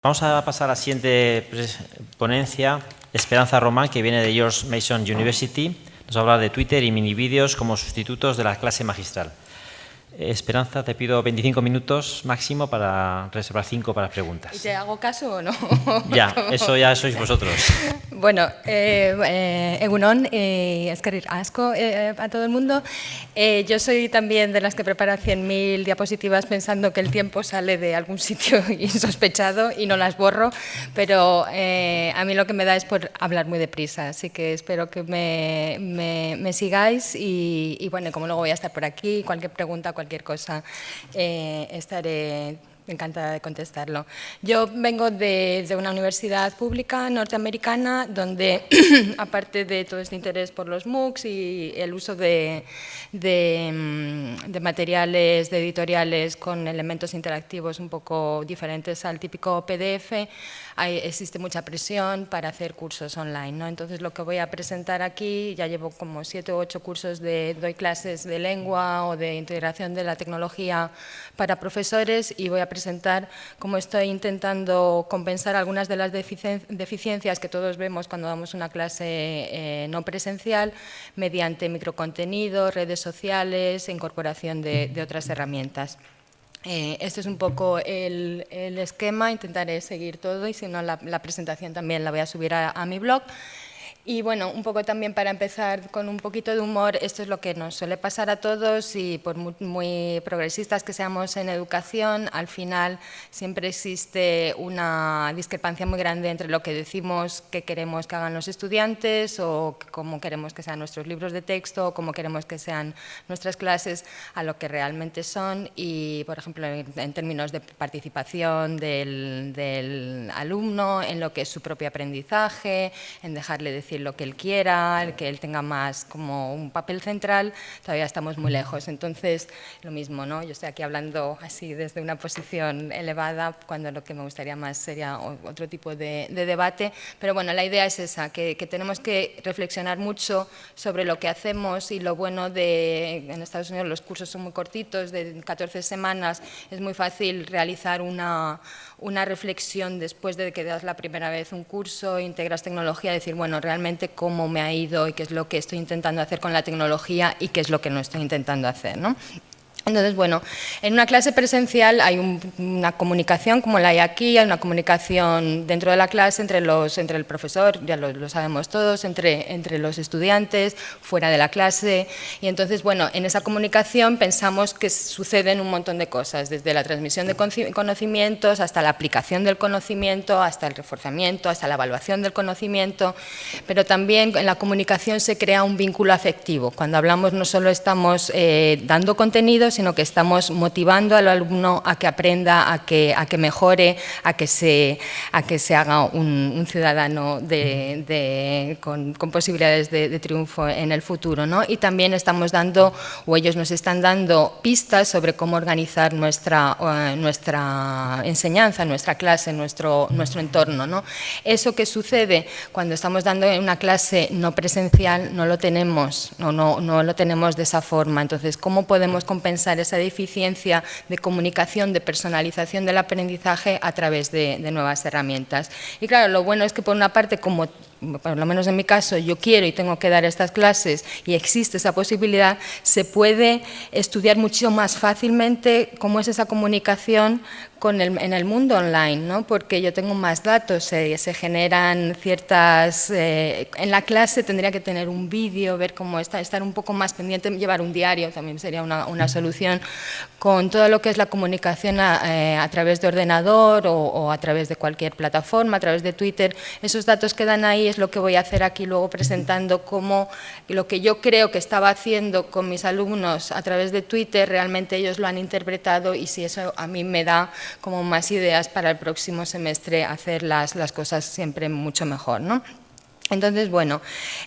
Vamos a pasar a la siguiente ponencia, Esperanza Román, que viene de George Mason University. Nos va a hablar de Twitter y mini vídeos como sustitutos de la clase magistral. Esperanza, te pido 25 minutos máximo para reservar 5 para preguntas. ¿Y te hago caso o no? Ya, eso ya sois vosotros. Bueno, egunon y eskerrik asko a todo el mundo. Yo soy también de las que prepara 100.000 diapositivas pensando que el tiempo sale de algún sitio insospechado y no las borro, pero a mí lo que me da es por hablar muy deprisa, así que espero que me sigáis y bueno, como luego voy a estar por aquí, cualquier pregunta, cualquier cosa, estaré encantada de contestarlo. Yo vengo de una universidad pública norteamericana donde, aparte de todo este interés por los MOOCs y el uso de materiales, de editoriales con elementos interactivos un poco diferentes al típico PDF, existe mucha presión para hacer cursos online, ¿no? Entonces, lo que voy a presentar aquí, ya llevo como 7 u 8 cursos doy clases de lengua o de integración de la tecnología para profesores y voy a presentar cómo estoy intentando compensar algunas de las deficiencias que todos vemos cuando damos una clase no presencial mediante microcontenidos, redes sociales e incorporación de otras herramientas. Este es un poco el esquema, intentaré seguir todo y si no la presentación también la voy a subir a mi blog. Y bueno, un poco también para empezar con un poquito de humor, esto es lo que nos suele pasar a todos y por muy progresistas que seamos en educación, al final siempre existe una discrepancia muy grande entre lo que decimos que queremos que hagan los estudiantes o cómo queremos que sean nuestros libros de texto o cómo queremos que sean nuestras clases a lo que realmente son y, por ejemplo, en términos de participación del alumno, en lo que es su propio aprendizaje, en dejarle decir lo que él quiera, que él tenga más como un papel central, todavía estamos muy lejos. Entonces, lo mismo, ¿no? Yo estoy aquí hablando así desde una posición elevada, cuando lo que me gustaría más sería otro tipo de debate, pero bueno, la idea es esa, que tenemos que reflexionar mucho sobre lo que hacemos y lo bueno en Estados Unidos los cursos son muy cortitos, de 14 semanas, es muy fácil realizar una reflexión después de que das la primera vez un curso, integras tecnología, decir, bueno, realmente cómo me ha ido y qué es lo que estoy intentando hacer con la tecnología y qué es lo que no estoy intentando hacer, ¿no? Entonces, bueno, en una clase presencial hay una comunicación, como la hay aquí, hay una comunicación dentro de la clase entre el profesor, ya lo sabemos todos, entre los estudiantes, fuera de la clase, y entonces, bueno, en esa comunicación pensamos que suceden un montón de cosas, desde la transmisión de conocimientos hasta la aplicación del conocimiento, hasta el reforzamiento, hasta la evaluación del conocimiento, pero también en la comunicación se crea un vínculo afectivo. Cuando hablamos no solo estamos dando contenido, sino que estamos motivando al alumno a que aprenda, a que mejore, a que se haga un ciudadano con posibilidades de triunfo en el futuro, ¿no? Y también estamos dando, o ellos nos están dando pistas sobre cómo organizar nuestra enseñanza, nuestra clase, nuestro entorno, ¿no? Eso que sucede cuando estamos dando una clase no presencial no lo tenemos, no lo tenemos de esa forma. Entonces, ¿cómo podemos compensar esa deficiencia de comunicación, de personalización del aprendizaje a través de nuevas herramientas? Y claro, lo bueno es que por una parte, como por lo menos en mi caso, yo quiero y tengo que dar estas clases y existe esa posibilidad, se puede estudiar mucho más fácilmente cómo es esa comunicación en el mundo online, ¿no? Porque yo tengo más datos, se generan ciertas... en la clase tendría que tener un vídeo, ver cómo estar un poco más pendiente, llevar un diario también sería una solución, con todo lo que es la comunicación a través de ordenador o a través de cualquier plataforma, a través de Twitter, esos datos que dan ahí es lo que voy a hacer aquí luego presentando cómo lo que yo creo que estaba haciendo con mis alumnos a través de Twitter, realmente ellos lo han interpretado y si eso a mí me da como más ideas para el próximo semestre hacer las cosas siempre mucho mejor, ¿no? Entonces, bueno,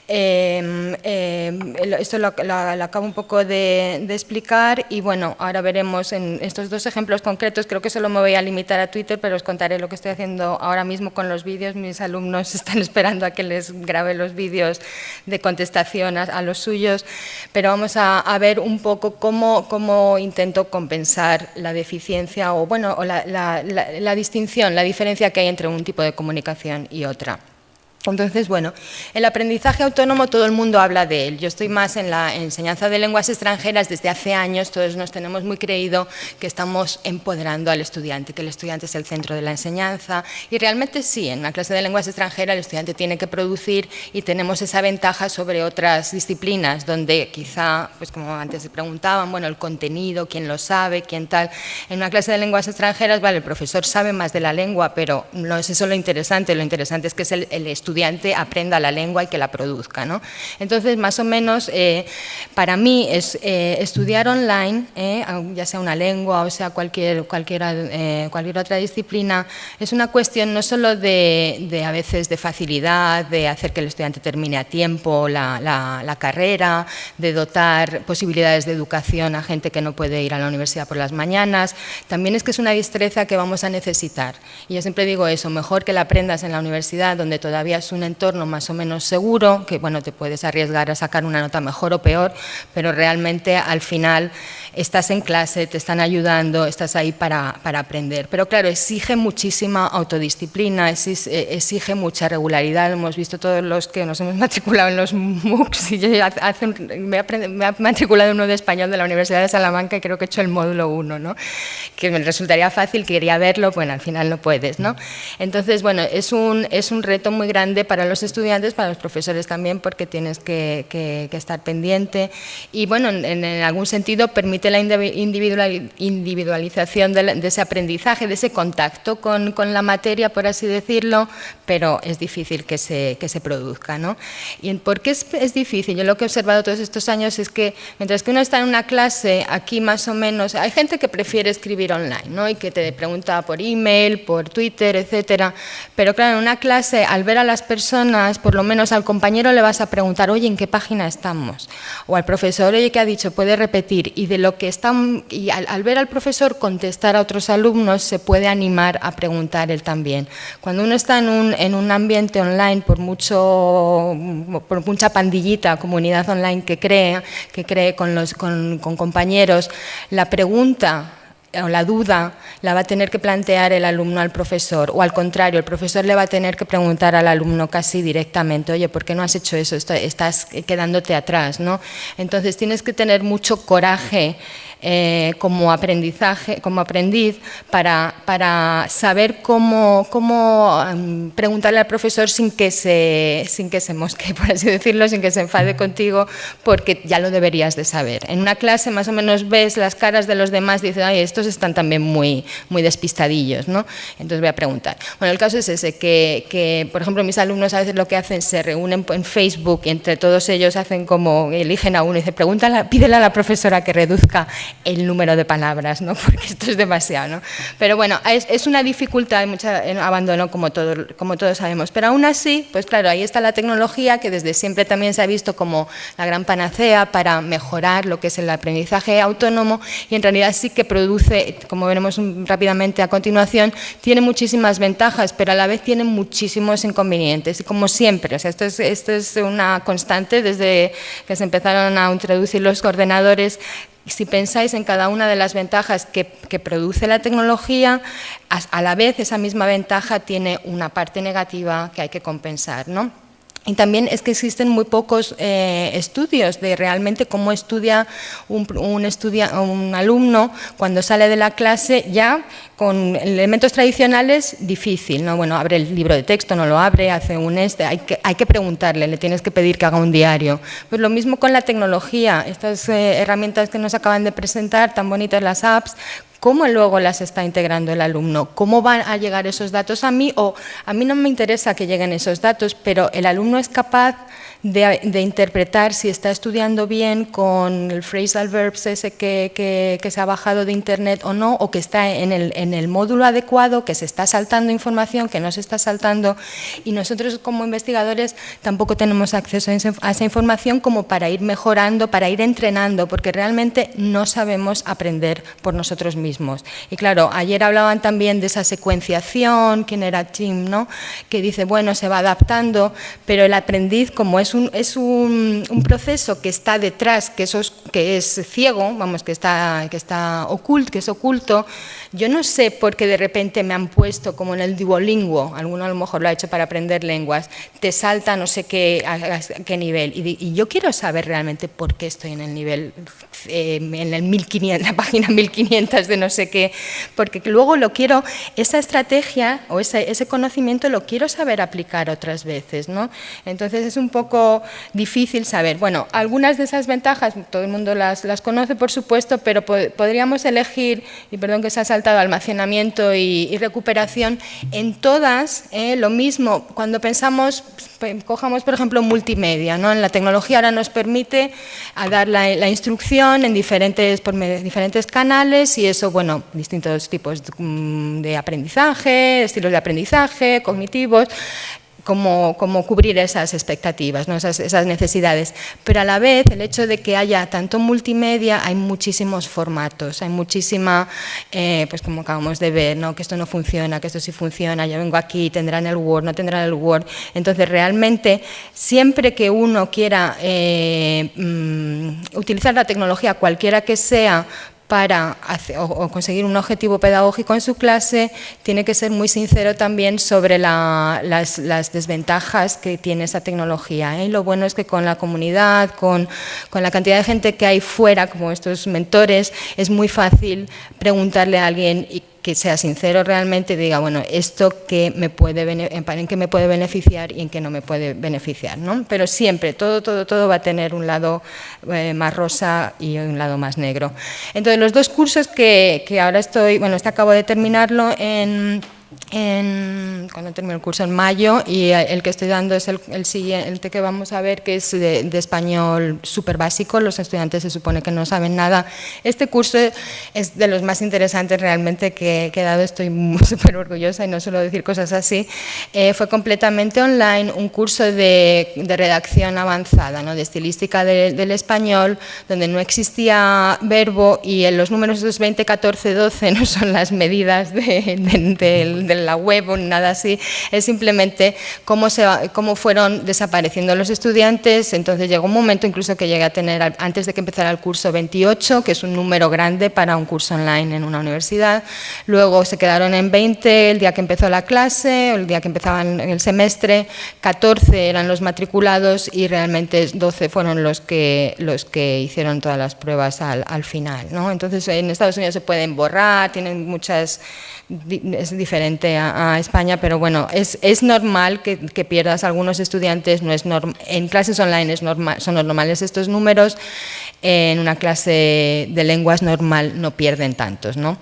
esto lo acabo un poco de explicar y bueno, ahora veremos en estos dos ejemplos concretos, creo que solo me voy a limitar a Twitter, pero os contaré lo que estoy haciendo ahora mismo con los vídeos. Mis alumnos están esperando a que les grabe los vídeos de contestación a los suyos, pero vamos a ver un poco cómo intento compensar la deficiencia o, bueno, o la distinción, la diferencia que hay entre un tipo de comunicación y otra. Entonces, bueno, el aprendizaje autónomo todo el mundo habla de él. Yo estoy más en la enseñanza de lenguas extranjeras desde hace años, todos nos tenemos muy creído que estamos empoderando al estudiante, que el estudiante es el centro de la enseñanza y realmente sí, en una clase de lenguas extranjeras el estudiante tiene que producir y tenemos esa ventaja sobre otras disciplinas donde quizá, pues como antes se preguntaban, bueno, el contenido, quién lo sabe, quién tal. En una clase de lenguas extranjeras, vale, el profesor sabe más de la lengua, pero no es eso lo interesante es que es el estudiante aprenda la lengua y que la produzca, ¿no? Entonces, más o menos, para mí estudiar online, ya sea una lengua o sea cualquier otra disciplina, es una cuestión no solo de a veces de facilidad, de hacer que el estudiante termine a tiempo la carrera, de dotar posibilidades de educación a gente que no puede ir a la universidad por las mañanas, también es que es una destreza que vamos a necesitar. Y yo siempre digo eso, mejor que la aprendas en la universidad, donde todavía es un entorno más o menos seguro, que bueno, te puedes arriesgar a sacar una nota mejor o peor, pero realmente al final estás en clase, te están ayudando, estás ahí para aprender. Pero claro, exige muchísima autodisciplina, exige mucha regularidad. Lo hemos visto todos los que nos hemos matriculado en los MOOCs. Y yo me he matriculado en uno de español de la Universidad de Salamanca y creo que he hecho el módulo 1, ¿no? Que me resultaría fácil, quería verlo, bueno, al final no puedes, ¿no? Entonces, bueno, es un reto muy grande para los estudiantes, para los profesores también, porque tienes que estar pendiente y, bueno, en algún sentido permite la individualización de ese aprendizaje, de ese contacto con la materia, por así decirlo, pero es difícil que se produzca, ¿no? ¿Y por qué es difícil? Yo lo que he observado todos estos años es que mientras que uno está en una clase, aquí más o menos, hay gente que prefiere escribir online, ¿no? Y que te pregunta por email, por Twitter, etcétera, pero claro, en una clase, al ver a las personas, por lo menos al compañero le vas a preguntar, oye, ¿en qué página estamos? O al profesor, oye, ¿qué ha dicho? Puede repetir. Y de lo que están, y al ver al profesor contestar a otros alumnos, se puede animar a preguntar él también. Cuando uno está en un ambiente online, por mucha pandillita, comunidad online que cree con compañeros, la pregunta o la duda la va a tener que plantear el alumno al profesor, o al contrario, el profesor le va a tener que preguntar al alumno casi directamente, oye, ¿por qué no has hecho eso? Estás quedándote atrás, ¿no? Entonces tienes que tener mucho coraje como aprendiz para saber cómo preguntarle al profesor sin que se mosquee, por así decirlo, sin que se enfade contigo, porque ya lo deberías de saber. En una clase más o menos ves las caras de los demás y dices, ay, estos están también muy despistadillos, ¿no? Entonces voy a preguntar. Bueno, el caso es ese, que por ejemplo mis alumnos a veces lo que hacen, se reúnen en Facebook y entre todos ellos hacen como, eligen a uno y dicen, pídele a la profesora que reduzca el número de palabras, ¿no? Porque esto es demasiado, ¿no? Pero bueno, es una dificultad, hay mucho abandono, como todos sabemos, pero aún así, pues claro, ahí está la tecnología, que desde siempre también se ha visto como la gran panacea para mejorar lo que es el aprendizaje autónomo, y en realidad sí que produce, como veremos rápidamente a continuación, tiene muchísimas ventajas, pero a la vez tiene muchísimos inconvenientes, y como siempre, o sea, esto es una constante desde que se empezaron a introducir los ordenadores. Si pensáis en cada una de las ventajas que produce la tecnología, a la vez esa misma ventaja tiene una parte negativa que hay que compensar, ¿no? Y también es que existen muy pocos estudios de realmente cómo estudia un alumno cuando sale de la clase ya con elementos tradicionales, difícil, ¿no? Bueno, abre el libro de texto, no lo abre, hace hay que preguntarle, le tienes que pedir que haga un diario. Pues lo mismo con la tecnología, estas herramientas que nos acaban de presentar, tan bonitas las apps, ¿cómo luego las está integrando el alumno? ¿Cómo van a llegar esos datos a mí? O a mí no me interesa que lleguen esos datos, pero el alumno es capaz de interpretar si está estudiando bien con el phrasal verbs ese que se ha bajado de internet o no, o que está en el módulo adecuado, que se está saltando información, que no se está saltando, y nosotros como investigadores tampoco tenemos acceso a esa información como para ir mejorando, para ir entrenando, porque realmente no sabemos aprender por nosotros mismos. Y claro, ayer hablaban también de esa secuenciación, quién era Tim, ¿no?, que dice, bueno, se va adaptando, pero el aprendiz, como es un proceso que está detrás, que es ciego, vamos, que está oculto, que es oculto. Yo no sé por qué de repente me han puesto como en el Duolingo, alguno a lo mejor lo ha hecho para aprender lenguas, te salta no sé qué, a qué nivel, y yo quiero saber realmente por qué estoy en el nivel, en el 1500, la página 1500 de no sé qué, porque luego lo quiero, esa estrategia o ese conocimiento lo quiero saber aplicar otras veces, ¿no? Entonces es un poco difícil saber. Bueno, algunas de esas ventajas, todo el mundo las conoce, por supuesto, pero podríamos elegir, y perdón que se ha saltado, almacenamiento y recuperación. En todas, lo mismo, cuando pensamos, cojamos por ejemplo multimedia, ¿no? En la tecnología ahora nos permite dar la instrucción por diferentes canales, y eso, bueno, distintos tipos de aprendizaje, estilos de aprendizaje, cognitivos, cómo cubrir esas expectativas, ¿no?, esas necesidades. Pero a la vez, el hecho de que haya tanto multimedia, hay muchísimos formatos, hay muchísima, pues como acabamos de ver, ¿no?, que esto no funciona, que esto sí funciona, yo vengo aquí, tendrán el Word, no tendrán el Word. Entonces, realmente, siempre que uno quiera utilizar la tecnología, cualquiera que sea, para conseguir un objetivo pedagógico en su clase, tiene que ser muy sincero también sobre las desventajas que tiene esa tecnología, ¿eh? Y lo bueno es que con la comunidad, con la cantidad de gente que hay fuera, como estos mentores, es muy fácil preguntarle a alguien y que sea sincero realmente y diga, bueno, esto en qué me puede beneficiar y en qué no me puede beneficiar, ¿no? Pero siempre, todo va a tener un lado más rosa y un lado más negro. Entonces, los dos cursos que ahora acabo de terminarlo cuando termino el curso en mayo, y el que estoy dando es el siguiente que vamos a ver, que es de español súper básico. Los estudiantes se supone que no saben nada. Este curso es de los más interesantes realmente que he dado, estoy súper orgullosa y no suelo decir cosas así. Fue completamente online, un curso de redacción avanzada, ¿no?, de estilística del español, donde no existía verbo, y en los números 20, 14, 12 no son las medidas de la web o nada así, es simplemente cómo fueron desapareciendo los estudiantes. Entonces llegó un momento incluso que llegué a tener, antes de que empezara el curso, 28, que es un número grande para un curso online en una universidad. Luego se quedaron en 20 el día que empezó la clase, o el día que empezaban el semestre. 14 eran los matriculados y realmente 12 fueron los que hicieron todas las pruebas al final, ¿no? Entonces en Estados Unidos se pueden borrar, tienen muchas... Es diferente a España, pero bueno, es normal que pierdas algunos estudiantes, en clases online son normales estos números, en una clase de lenguas normal no pierden tantos, ¿no?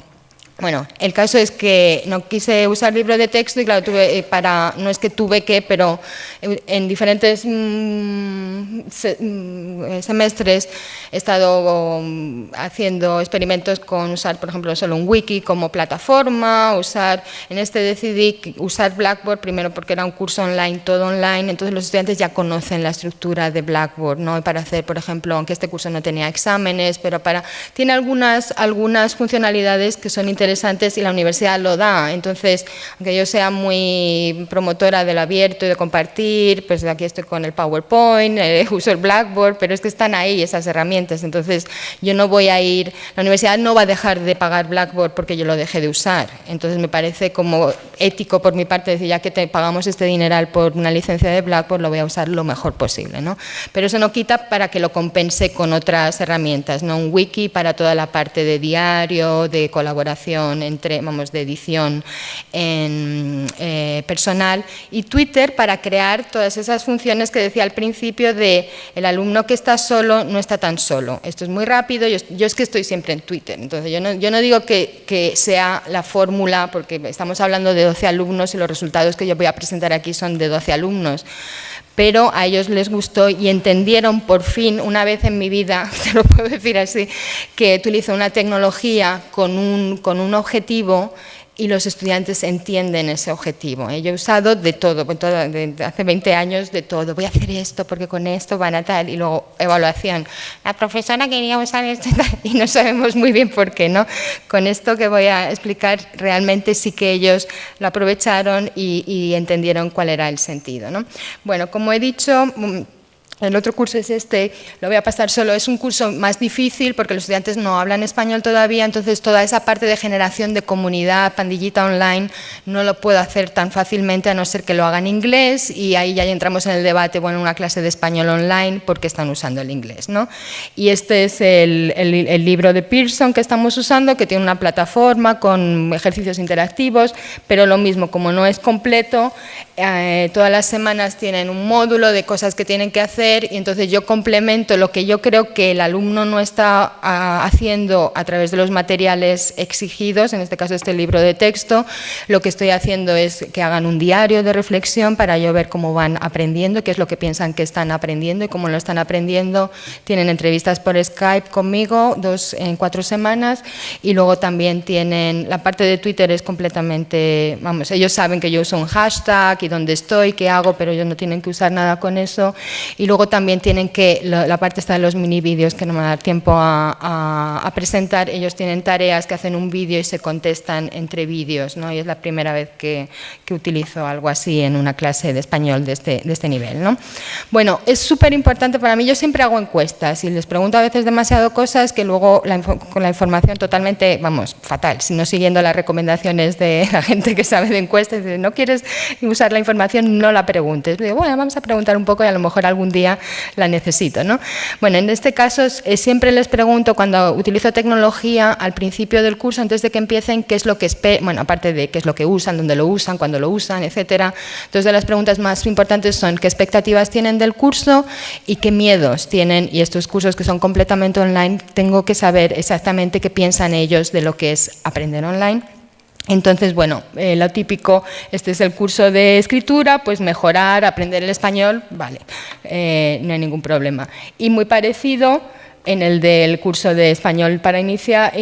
Bueno, el caso es que no quise usar libro de texto y claro, no es que tuve que, pero en diferentes semestres he estado haciendo experimentos con usar, por ejemplo, solo un wiki como plataforma, decidí usar Blackboard, primero porque era un curso online, todo online, entonces los estudiantes ya conocen la estructura de Blackboard, ¿no? Y para hacer, por ejemplo, aunque este curso no tenía exámenes, pero tiene algunas funcionalidades que son interesantes y la universidad lo da. Entonces, aunque yo sea muy promotora del abierto y de compartir, pues aquí estoy con el PowerPoint, uso el Blackboard, pero es que están ahí esas herramientas. Entonces, yo no voy a ir, la universidad no va a dejar de pagar Blackboard porque yo lo deje de usar. Entonces, me parece como ético por mi parte decir, ya que te pagamos este dineral por una licencia de Blackboard, lo voy a usar lo mejor posible, ¿no? Pero eso no quita para que lo compense con otras herramientas, ¿no? Un wiki para toda la parte de diario, de colaboración, comunicación de edición personal, y Twitter para crear todas esas funciones que decía al principio de el alumno que está solo no está tan solo. Esto es muy rápido, yo es que estoy siempre en Twitter, entonces yo no digo que sea la fórmula, porque estamos hablando de 12 alumnos y los resultados que yo voy a presentar aquí son de 12 alumnos, pero a ellos les gustó y entendieron por fin, una vez en mi vida, te lo puedo decir así, que utilizo una tecnología con un objetivo y los estudiantes entienden ese objetivo. Yo he usado de todo, desde hace 20 años de todo. Voy a hacer esto porque con esto van a tal, y luego evaluación. La profesora quería usar esto y no sabemos muy bien por qué, ¿no? Con esto que voy a explicar, realmente sí que ellos lo aprovecharon y entendieron cuál era el sentido, ¿no? Bueno, como he dicho, el otro curso es este, lo voy a pasar solo, es un curso más difícil porque los estudiantes no hablan español todavía, entonces toda esa parte de generación de comunidad, pandillita online, no lo puedo hacer tan fácilmente a no ser que lo haga en inglés, y ahí ya entramos en el debate, bueno, una clase de español online, ¿por qué están usando el inglés, ¿no? Y este es el libro de Pearson que estamos usando, que tiene una plataforma con ejercicios interactivos, pero lo mismo, como no es completo, todas las semanas tienen un módulo de cosas que tienen que hacer, y entonces yo complemento lo que yo creo que el alumno no está haciendo a través de los materiales exigidos, en este caso este libro de texto. Lo que estoy haciendo es que hagan un diario de reflexión para yo ver cómo van aprendiendo, qué es lo que piensan que están aprendiendo y cómo lo están aprendiendo. Tienen entrevistas por Skype conmigo, 2 en 4 semanas, y luego también tienen, la parte de Twitter es completamente, vamos, ellos saben que yo uso un hashtag y dónde estoy, qué hago, pero ellos no tienen que usar nada con eso. Y luego también tienen que, la parte está de los mini vídeos que no me va a dar tiempo a presentar, ellos tienen tareas que hacen un vídeo y se contestan entre vídeos, ¿no? Y es la primera vez que utilizo algo así en una clase de español de este nivel, ¿no? Bueno, es súper importante para mí, yo siempre hago encuestas y les pregunto a veces demasiado cosas que luego con la información totalmente, vamos, fatal, sino siguiendo las recomendaciones de la gente que sabe de encuestas, dice, no quieres usar la información, no la preguntes. Digo, bueno, vamos a preguntar un poco y a lo mejor algún día la necesito, ¿no? Bueno, en este caso siempre les pregunto, cuando utilizo tecnología, al principio del curso, antes de que empiecen, qué es lo que bueno, aparte de qué es lo que usan, dónde lo usan, cuándo lo usan, etcétera. Entonces, de las preguntas más importantes son qué expectativas tienen del curso y qué miedos tienen, y estos cursos que son completamente online, tengo que saber exactamente qué piensan ellos de lo que es aprender online. Entonces, bueno, lo típico, este es el curso de escritura, pues mejorar, aprender el español, vale, no hay ningún problema. Y muy parecido en el del curso de español para iniciales,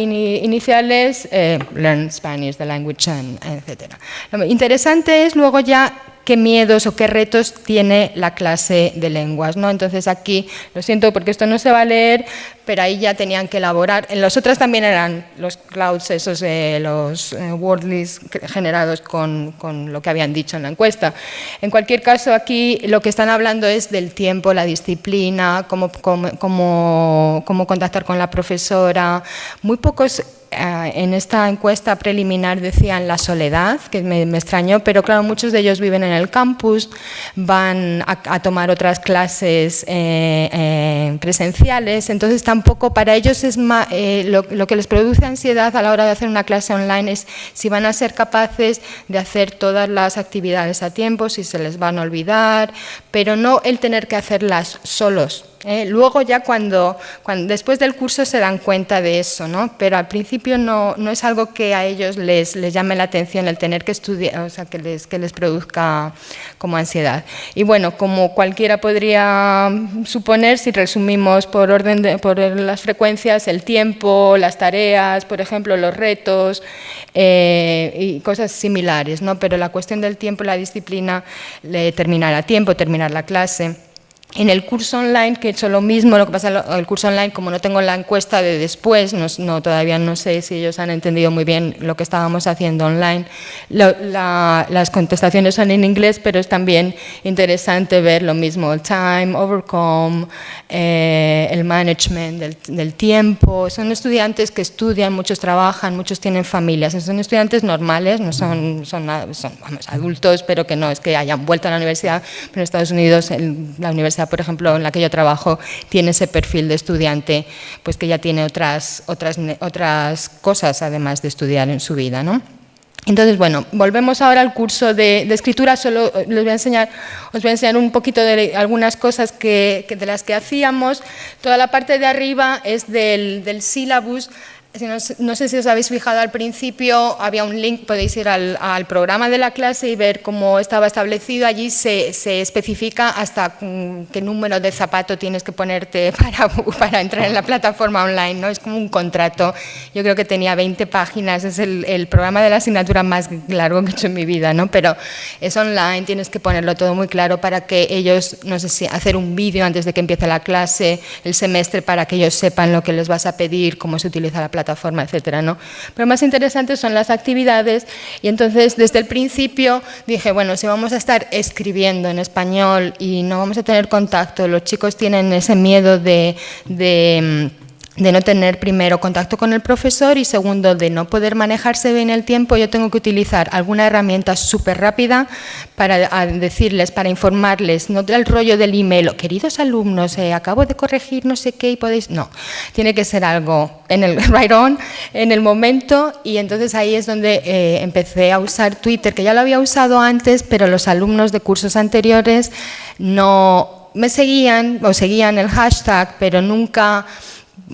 Learn Spanish, the language, etc. Lo interesante es luego ya qué miedos o qué retos tiene la clase de lenguas, ¿no? Entonces aquí, lo siento porque esto no se va a leer, pero ahí ya tenían que elaborar. En los otros también eran los clouds, esos los wordlists generados con lo que habían dicho en la encuesta. En cualquier caso, aquí lo que están hablando es del tiempo, la disciplina, cómo contactar con la profesora. Muy pocos en esta encuesta preliminar decían la soledad, que me extrañó, pero claro, muchos de ellos viven en el campus, van a tomar otras clases presenciales, entonces tampoco para ellos es más, lo que les produce ansiedad a la hora de hacer una clase online es si van a ser capaces de hacer todas las actividades a tiempo, si se les van a olvidar, pero no el tener que hacerlas solos. Luego ya cuando después del curso se dan cuenta de eso, ¿no? Pero al principio no es algo que a ellos les llame la atención el tener que estudiar, o sea, que les produzca como ansiedad. Y bueno, como cualquiera podría suponer, si resumimos por las frecuencias, el tiempo, las tareas, por ejemplo, los retos y cosas similares, ¿no? Pero la cuestión del tiempo y la disciplina, terminar a tiempo, terminar la clase. En el curso online, que he hecho lo mismo, lo que pasa el curso online, como no tengo la encuesta de después, todavía no sé si ellos han entendido muy bien lo que estábamos haciendo online. Las contestaciones son en inglés, pero es también interesante ver lo mismo, el time, overcome, el management del tiempo. Son estudiantes que estudian, muchos trabajan, muchos tienen familias. Son estudiantes normales, no son vamos, adultos, pero que no es que hayan vuelto a la universidad, pero en Estados Unidos la universidad universidad, por ejemplo, en la que yo trabajo, tiene ese perfil de estudiante, pues que ya tiene otras cosas además de estudiar en su vida, ¿no? Entonces, bueno, volvemos ahora al curso de escritura. Solo os voy a enseñar un poquito de algunas cosas de las que hacíamos. Toda la parte de arriba es del sílabus. No sé si os habéis fijado al principio, había un link, podéis ir al programa de la clase y ver cómo estaba establecido. Allí se especifica hasta qué número de zapato tienes que ponerte para entrar en la plataforma online, ¿no? Es como un contrato. Yo creo que tenía 20 páginas, es el programa de la asignatura más largo que he hecho en mi vida, ¿no? Pero es online, tienes que ponerlo todo muy claro para que ellos, no sé si hacer un vídeo antes de que empiece la clase, el semestre, para que ellos sepan lo que les vas a pedir, cómo se utiliza la plataforma, etcétera, ¿no? Pero más interesantes son las actividades, y entonces desde el principio dije, bueno, si vamos a estar escribiendo en español y no vamos a tener contacto, los chicos tienen ese miedo de no tener primero contacto con el profesor y segundo de no poder manejarse bien el tiempo, yo tengo que utilizar alguna herramienta súper rápida para decirles, para informarles, no del rollo del email, queridos alumnos, acabo de corregir no sé qué y podéis... No, tiene que ser algo en el right on, en el momento, y entonces ahí es donde empecé a usar Twitter, que ya lo había usado antes, pero los alumnos de cursos anteriores no me seguían o seguían el hashtag, pero nunca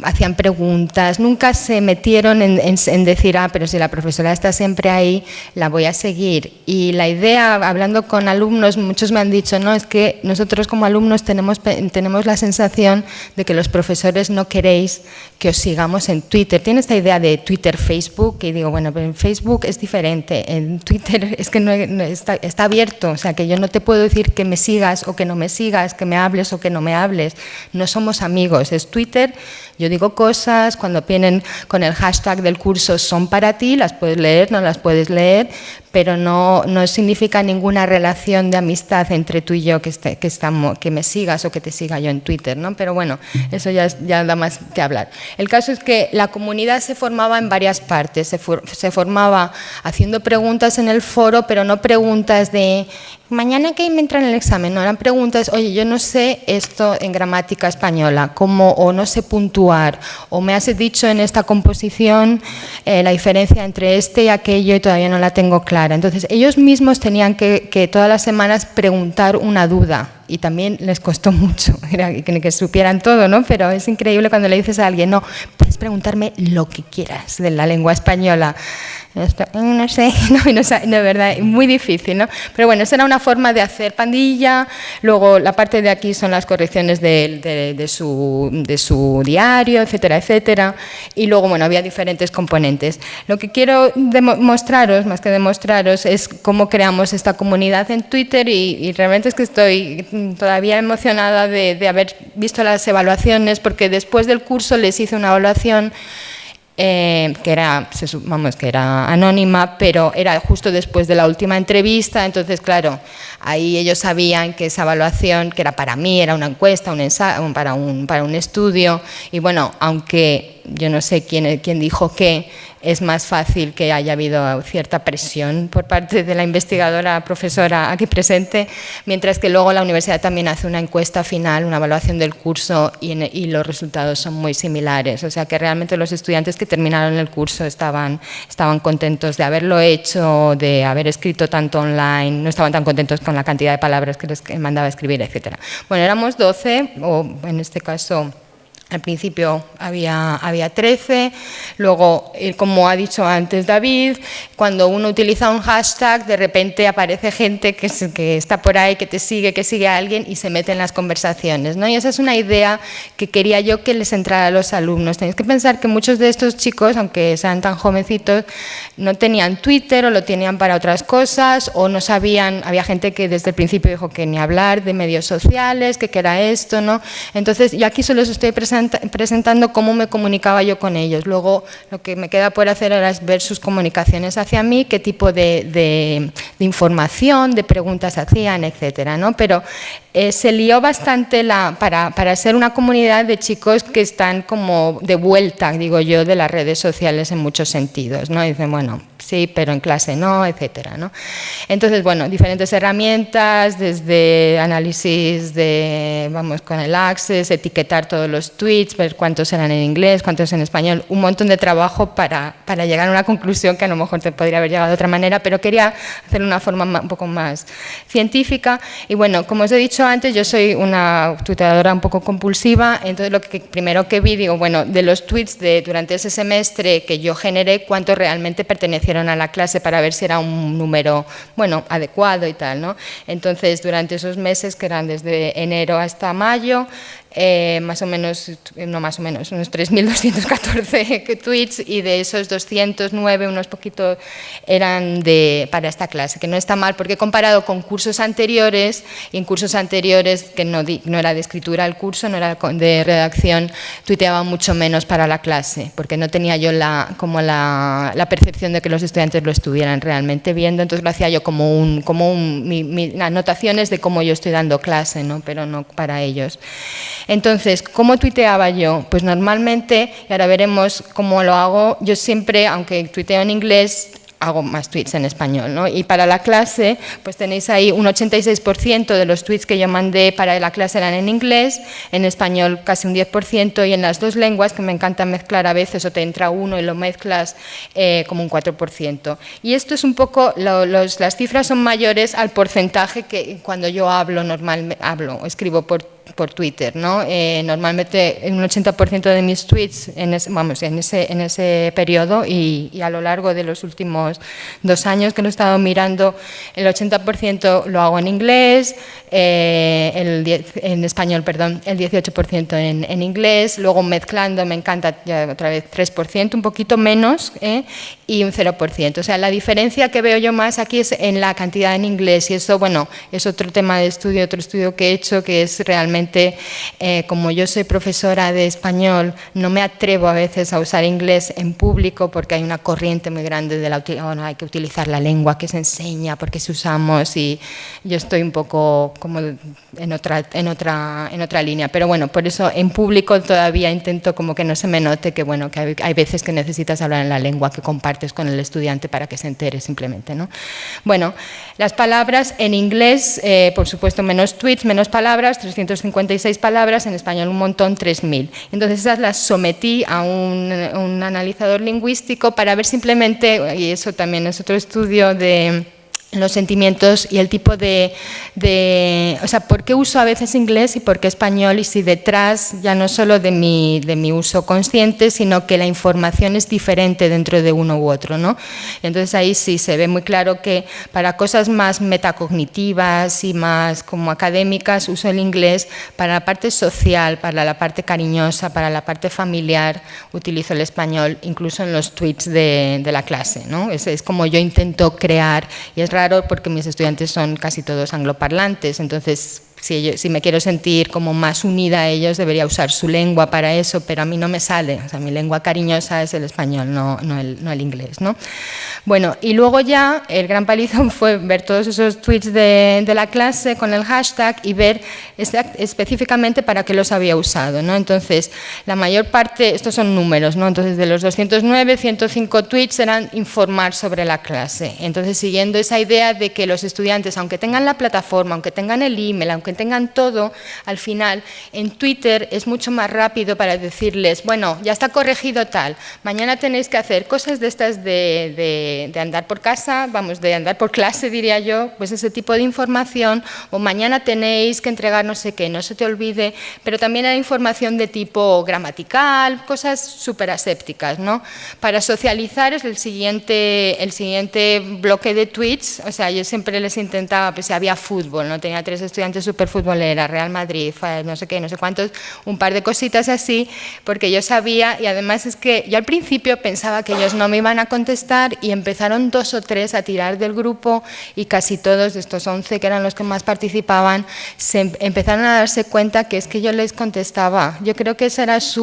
hacían preguntas, nunca se metieron en decir, pero si la profesora está siempre ahí, la voy a seguir. Y la idea, hablando con alumnos, muchos me han dicho, no, es que nosotros como alumnos tenemos la sensación de que los profesores no queréis que os sigamos en Twitter. Tiene esta idea de Twitter, Facebook, y digo, bueno, pero en Facebook es diferente, en Twitter es que no está abierto, o sea, que yo no te puedo decir que me sigas o que no me sigas, que me hables o que no me hables, no somos amigos, es Twitter. Yo digo cosas, cuando vienen con el hashtag del curso son para ti, las puedes leer, no las puedes leer, pero no significa ninguna relación de amistad entre tú y yo que me sigas o que te siga yo en Twitter, ¿no? Pero bueno, eso ya da más que hablar. El caso es que la comunidad se formaba en varias partes, se formaba haciendo preguntas en el foro, pero no preguntas de mañana que me entra en el examen, no, eran preguntas, oye, yo no sé esto en gramática española, o no sé puntuar, o me has dicho en esta composición la diferencia entre este y aquello y todavía no la tengo clara. Entonces, ellos mismos tenían que todas las semanas preguntar una duda, y también les costó mucho que supieran todo, ¿no? Pero es increíble cuando le dices a alguien, no, puedes preguntarme lo que quieras de la lengua española. No sé, de verdad, muy difícil, ¿no? Pero bueno, esa era una forma de hacer pandilla. Luego la parte de aquí son las correcciones de su diario, etcétera, etcétera. Y luego, bueno, había diferentes componentes. Lo que quiero demostraros, más que demostraros, es cómo creamos esta comunidad en Twitter, y realmente es que estoy todavía emocionada de haber visto las evaluaciones, porque después del curso les hice una evaluación que era anónima, pero era justo después de la última entrevista. Entonces, claro, ahí ellos sabían que esa evaluación, que era para mí, era una encuesta, un ensayo, para un estudio, y bueno, aunque yo no sé quién dijo qué, es más fácil que haya habido cierta presión por parte de la investigadora profesora aquí presente, mientras que luego la universidad también hace una encuesta final, una evaluación del curso, y los resultados son muy similares. O sea que realmente los estudiantes que terminaron el curso estaban contentos de haberlo hecho, de haber escrito tanto online, no estaban tan contentos con la cantidad de palabras que les mandaba escribir, etc. Bueno, éramos 12, o en este caso... Al principio había 13, luego, como ha dicho antes David, cuando uno utiliza un hashtag, de repente aparece gente que está por ahí, que sigue a alguien y se mete en las conversaciones, ¿no? Y esa es una idea que quería yo que les entrara a los alumnos. Tenéis que pensar que muchos de estos chicos, aunque sean tan jovencitos, no tenían Twitter o lo tenían para otras cosas, o no sabían, había gente que desde el principio dijo que ni hablar de medios sociales, que era esto, ¿no? Entonces, yo aquí solo os estoy presentando presentando cómo me comunicaba yo con ellos. Luego lo que me queda por hacer ahora es ver sus comunicaciones hacia mí, qué tipo de información, de preguntas hacían, etcétera, ¿no? Pero se lió bastante para ser una comunidad de chicos que están como de vuelta, digo yo, de las redes sociales en muchos sentidos, ¿no? Dicen, bueno, sí, pero en clase no, etcétera, ¿no? Entonces, bueno, diferentes herramientas, desde análisis con el Access, etiquetar todos los tweets, ver cuántos eran en inglés, cuántos en español, un montón de trabajo para llegar a una conclusión que a lo mejor te podría haber llegado de otra manera, pero quería hacerlo de una forma un poco más científica. Y bueno, como os he dicho antes, yo soy una tuiteadora un poco compulsiva, entonces lo primero que vi, digo, bueno, de los tweets durante ese semestre que yo generé, cuántos realmente pertenecieron a la clase para ver si era un número, bueno, adecuado y tal, ¿no? Entonces, durante esos meses, que eran desde enero hasta mayo, unos 3.214 tweets, y de esos 209, unos poquitos eran para esta clase, que no está mal, porque he comparado con cursos anteriores, y en cursos anteriores que no era de escritura el curso, no era de redacción, tuiteaba mucho menos para la clase, porque no tenía yo la percepción de que los estudiantes lo estuvieran realmente viendo, entonces lo hacía yo mis anotaciones de cómo yo estoy dando clase, ¿no? Pero no para ellos. Entonces, ¿cómo tuiteaba yo? Pues normalmente, y ahora veremos cómo lo hago, yo siempre, aunque tuiteo en inglés, hago más tweets en español, ¿no? Y para la clase, pues tenéis ahí un 86% de los tweets que yo mandé para la clase eran en inglés, en español casi un 10%, y en las dos lenguas, que me encanta mezclar a veces, o te entra uno y lo mezclas, como un 4%. Y esto es un poco, las cifras son mayores al porcentaje que cuando yo escribo por Twitter, ¿no? Normalmente un 80% de mis tweets en ese periodo y a lo largo de los últimos 2 años que lo he estado mirando, el 80% lo hago en inglés, en español, perdón, el 18% en inglés, luego mezclando, me encanta ya otra vez 3%, un poquito menos, y un 0%. O sea, la diferencia que veo yo más aquí es en la cantidad en inglés, y eso, bueno, es otro tema de estudio, otro estudio que he hecho, que es realmente, como yo soy profesora de español, no me atrevo a veces a usar inglés en público porque hay una corriente muy grande de hay que utilizar la lengua que se enseña, porque se usamos, y yo estoy un poco como en otra línea, pero bueno, por eso en público todavía intento como que no se me note que, bueno, que hay veces que necesitas hablar en la lengua que compartes con el estudiante para que se entere simplemente, ¿no? Bueno, las palabras en inglés, por supuesto, menos tweets, menos palabras, 356 palabras, en español un montón, 3.000. Entonces esas las sometí a un analizador lingüístico para ver simplemente, y eso también es otro estudio de los sentimientos y el tipo o sea, por qué uso a veces inglés y por qué español, y si detrás ya no solo de mi uso consciente, sino que la información es diferente dentro de uno u otro, ¿no? Entonces ahí sí se ve muy claro que para cosas más metacognitivas y más como académicas uso el inglés, para la parte social, para la parte cariñosa, para la parte familiar utilizo el español, incluso en los tweets de la clase, ¿no? Es como yo intento crear, y es raro porque mis estudiantes son casi todos angloparlantes, entonces si me quiero sentir como más unida a ellos debería usar su lengua para eso, pero a mí no me sale, o sea, mi lengua cariñosa es el español, no el inglés, ¿no? Bueno, y luego ya el gran palizón fue ver todos esos tweets de la clase con el hashtag y ver específicamente para qué los había usado, ¿no? Entonces, la mayor parte, estos son números, ¿no? Entonces, de los 209, 105 tweets eran informar sobre la clase. Entonces, siguiendo esa idea de que los estudiantes, aunque tengan la plataforma, aunque tengan el email, aunque tengan todo, al final en Twitter es mucho más rápido para decirles, bueno, ya está corregido tal, mañana tenéis que hacer cosas de estas de andar por casa, vamos, de andar por clase diría yo, pues ese tipo de información, o mañana tenéis que entregar no sé qué, no se te olvide, pero también hay información de tipo gramatical, cosas súper asépticas, ¿no? Para socializar es el siguiente bloque de tweets, o sea, yo siempre les intentaba, pues si había fútbol, ¿no? Tenía 3 estudiantes súper superfutbolera, Real Madrid, no sé qué, no sé cuántos, un par de cositas así, porque yo sabía, y además es que yo al principio pensaba que ellos no me iban a contestar y empezaron 2 o 3 a tirar del grupo y casi todos de estos 11 que eran los que más participaban empezaron a darse cuenta que es que yo les contestaba. Yo creo que esa es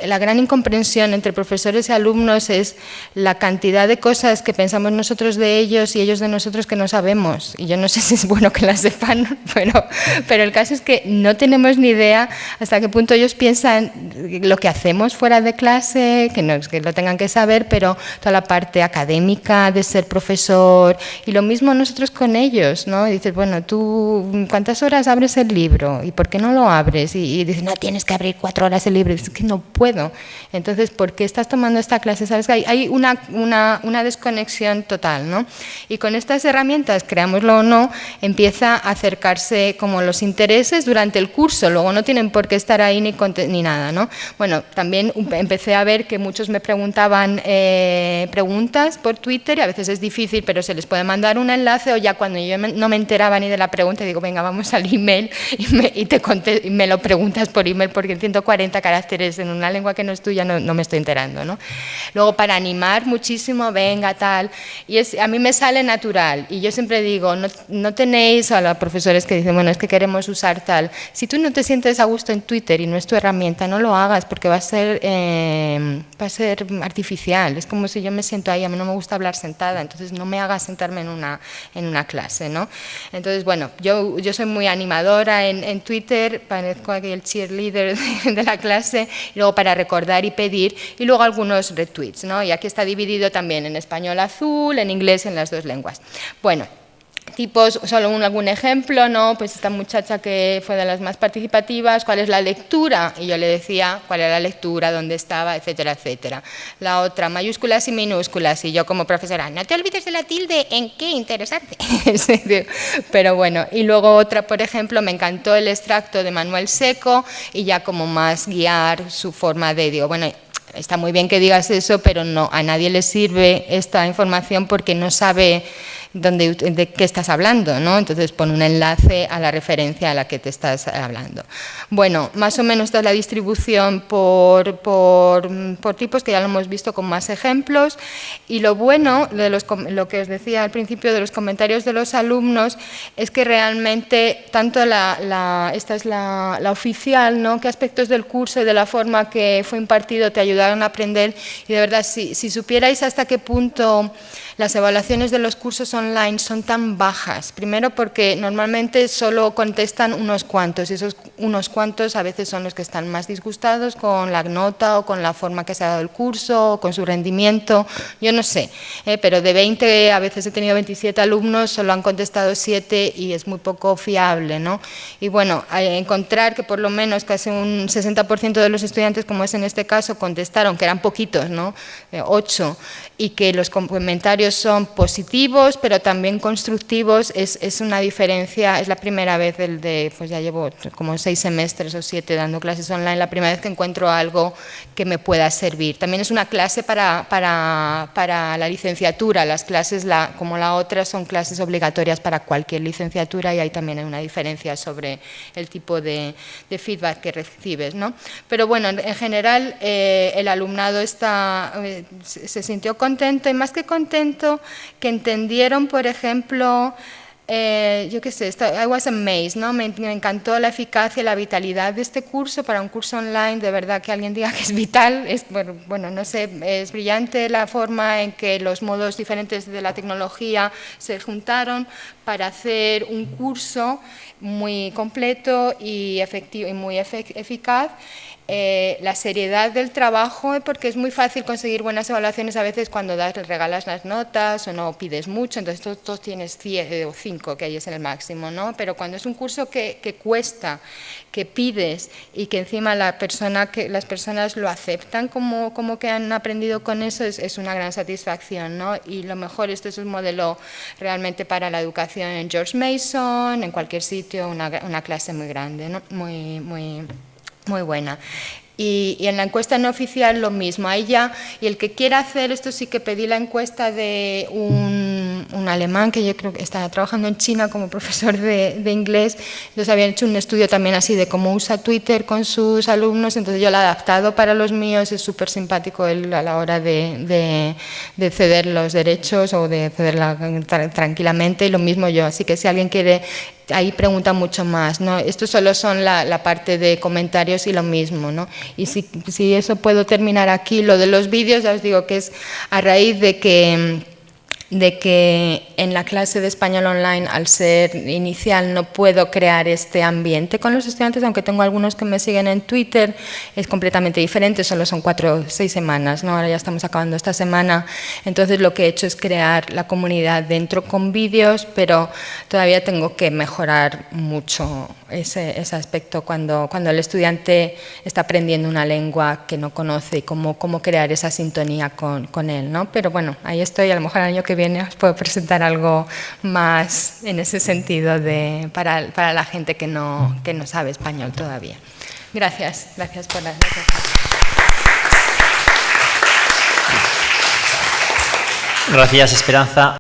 la gran incomprensión entre profesores y alumnos, es la cantidad de cosas que pensamos nosotros de ellos y ellos de nosotros que no sabemos. Y yo no sé si es bueno que las sepan, pero el caso es que no tenemos ni idea hasta qué punto ellos piensan lo que hacemos fuera de clase, que no es que lo tengan que saber, pero toda la parte académica de ser profesor, y lo mismo nosotros con ellos, ¿no? Y dices, bueno, tú, ¿cuántas horas abres el libro? ¿Y por qué no lo abres? Y dices, no, tienes que abrir 4 horas el libro. Y dices, que no puedo. Entonces, ¿por qué estás tomando esta clase? Sabes que hay una desconexión total, ¿no? Y con estas herramientas, creámoslo o no, empieza a acercarse como los intereses durante el curso. Luego no tienen por qué estar ahí ni nada, ¿no? Bueno, también empecé a ver que muchos me preguntaban preguntas por Twitter, y a veces es difícil, pero se les puede mandar un enlace, o ya cuando yo no me enteraba ni de la pregunta, digo, venga, vamos al email y me lo preguntas por email, porque en 140 caracteres en una lengua que no es tuya no me estoy enterando, ¿no? Luego, para animar muchísimo, venga, tal, y a mí me sale natural, y yo siempre digo, no tenéis a los profesores que dicen, bueno, es que queremos usar tal, si tú no te sientes a gusto en Twitter y no es tu herramienta, no lo hagas, porque va a ser artificial. Es como si yo me siento ahí, a mí no me gusta hablar sentada, entonces no me hagas sentarme en una clase, ¿no? Entonces, bueno, yo soy muy animadora en Twitter, parezco aquí el cheerleader de la clase, y luego para recordar y pedir, y luego algunos retweets, ¿no? Y aquí está dividido también en español azul, en inglés, en las 2 lenguas. Bueno, tipos, solo algún ejemplo, ¿no? Pues esta muchacha que fue de las más participativas, ¿cuál es la lectura? Y yo le decía cuál era la lectura, dónde estaba, etcétera, etcétera. La otra, mayúsculas y minúsculas, y yo como profesora, no te olvides de la tilde, ¿en qué? Interesante. Pero bueno, y luego otra, por ejemplo, me encantó el extracto de Manuel Seco, y ya como más guiar su forma de, digo, bueno, está muy bien que digas eso, pero no, a nadie le sirve esta información porque no sabe de qué estás hablando, ¿no? Entonces pon un enlace a la referencia a la que te estás hablando. Bueno, más o menos esta es la distribución por tipos, que ya lo hemos visto con más ejemplos, y lo bueno, lo que os decía al principio de los comentarios de los alumnos, es que realmente tanto esta es la oficial, ¿no? Qué aspectos del curso y de la forma que fue impartido te ayudaron a aprender, y de verdad, si supierais hasta qué punto las evaluaciones de los cursos online son tan bajas. Primero porque normalmente solo contestan unos cuantos, y esos unos cuantos a veces son los que están más disgustados con la nota o con la forma que se ha dado el curso o con su rendimiento, yo no sé, pero de 20 a veces he tenido 27 alumnos, solo han contestado 7 y es muy poco fiable, ¿no? Y bueno, encontrar que por lo menos casi un 60% de los estudiantes, como es en este caso, contestaron, que eran poquitos, ¿no? 8, y que los comentarios son positivos, pero también constructivos, es una diferencia. Es la primera vez, pues ya llevo como 6 semestres o 7 dando clases online, la primera vez que encuentro algo que me pueda servir. También es una clase para la licenciatura. Las clases, como la otra, son clases obligatorias para cualquier licenciatura, y ahí también hay una diferencia sobre el tipo de feedback que recibes, ¿no? Pero bueno, en general el alumnado se sintió contento, y más que contento, que entendieron, por ejemplo, yo qué sé, I was amazed, ¿no? Me encantó la eficacia y la vitalidad de este curso. Para un curso online, de verdad, que alguien diga que es vital, bueno, no sé, es brillante la forma en que los modos diferentes de la tecnología se juntaron para hacer un curso muy completo y efectivo y muy eficaz. La seriedad del trabajo, porque es muy fácil conseguir buenas evaluaciones a veces cuando regalas las notas o no pides mucho, entonces tú tienes 10 o 5, que ahí es el máximo, ¿no? Pero cuando es un curso que cuesta, que pides, y que encima las personas lo aceptan como que han aprendido con eso, es una gran satisfacción, ¿no? Y lo mejor, esto es un modelo realmente para la educación en George Mason, en cualquier sitio, una clase muy grande, ¿no? Muy buena. Y en la encuesta no oficial lo mismo, ahí ya, y el que quiera hacer esto sí que pedí la encuesta de un alemán que yo creo que está trabajando en China como profesor de inglés, entonces habían hecho un estudio también así de cómo usa Twitter con sus alumnos, entonces yo lo he adaptado para los míos, es súper simpático él a la hora de ceder los derechos o de cederla tranquilamente, y lo mismo yo, así que si alguien quiere, ahí pregunta mucho más, ¿no? Esto solo son la parte de comentarios y lo mismo, ¿no? Y si eso puedo terminar aquí, lo de los vídeos, ya os digo que es a raíz de que en la clase de español online, al ser inicial, no puedo crear este ambiente con los estudiantes, aunque tengo algunos que me siguen en Twitter, es completamente diferente, solo son 4 o 6 semanas, ¿no? Ahora ya estamos acabando esta semana, entonces lo que he hecho es crear la comunidad dentro con vídeos, pero todavía tengo que mejorar mucho ese aspecto cuando el estudiante está aprendiendo una lengua que no conoce y cómo crear esa sintonía con él, ¿no? Pero bueno, ahí estoy, a lo mejor el año que viene os puedo presentar algo más en ese sentido para la gente que no sabe español todavía. Gracias por las gracias. Gracias, Esperanza.